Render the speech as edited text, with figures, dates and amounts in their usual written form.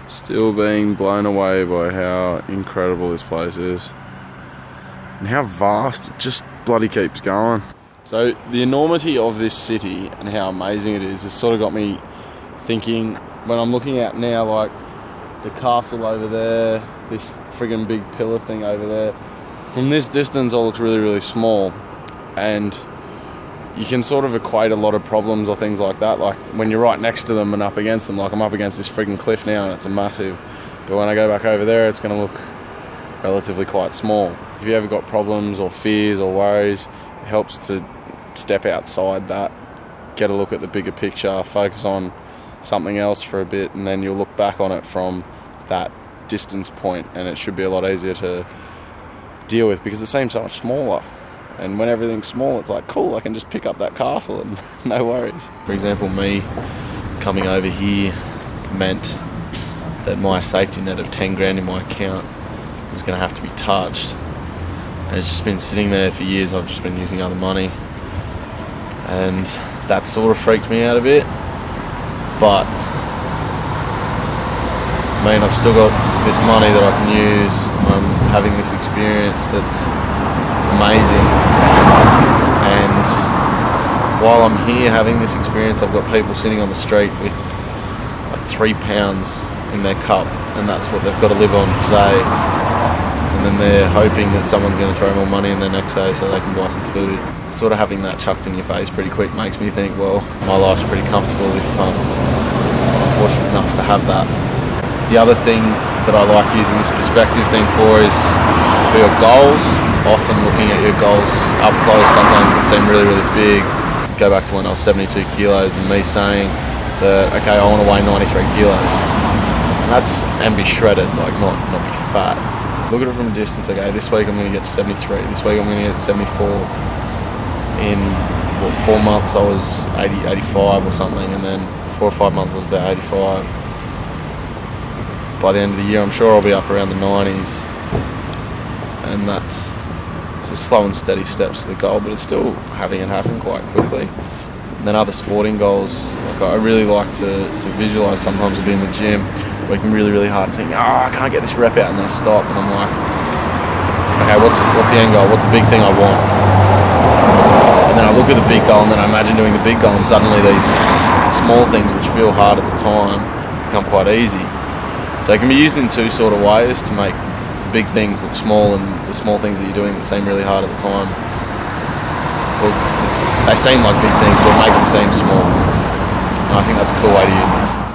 Still being blown away by how incredible this place is. And how vast it just bloody keeps going. So the enormity of this city and how amazing it is has sort of got me thinking, when I'm looking at now, like the castle over there, this friggin' big pillar thing over there, from this distance all looks really, really small. And you can sort of equate a lot of problems or things like that, like when you're right next to them and up against them. Like I'm up against this friggin' cliff now and it's a massive, but when I go back over there it's going to look relatively quite small. If you ever got problems or fears or worries, it helps to step outside that, get a look at the bigger picture, focus on something else for a bit, and then you'll look back on it from that distance point and it should be a lot easier to deal with because it seems so much smaller. And when everything's small, it's like, cool, I can just pick up that castle and no worries. For example, me coming over here meant that my safety net of 10 grand in my account was going to have to be touched. And it's just been sitting there for years. I've just been using other money. And that sort of freaked me out a bit. But, I mean, I've still got this money that I can use. I'm having this experience that's amazing. And while I'm here having this experience, I've got people sitting on the street with like £3 in their cup, and that's what they've got to live on today. And then they're hoping that someone's going to throw more money in their next day so they can buy some food. Sort of having that chucked in your face pretty quick makes me think, well, my life's pretty comfortable if I'm fortunate enough to have that. The other thing that I like using this perspective thing for is for your goals. Often looking at your goals up close sometimes can seem really, really big. Go back to when I was 72 kilos and me saying that, okay, I want to weigh 93 kilos. And be shredded, like not be fat. Look at it from a distance, okay, this week I'm going to get to 73, this week I'm going to get to 74. In 4 months I was 80, 85 or something, and then 4 or 5 months I was about 85. By the end of the year I'm sure I'll be up around the 90s, and that's just slow and steady steps to the goal, but it's still having it happen quite quickly. And then other sporting goals, like I really like to visualise sometimes of being in the gym, working really, really hard and thinking, I can't get this rep out, and then I stop and I'm like, okay, what's the end goal? What's the big thing I want? And then I look at the big goal and then I imagine doing the big goal, and suddenly these small things which feel hard at the time become quite easy. So it can be used in two sort of ways to make the big things look small, and the small things that you're doing that seem really hard at the time, well, they seem like big things but make them seem small. And I think that's a cool way to use this.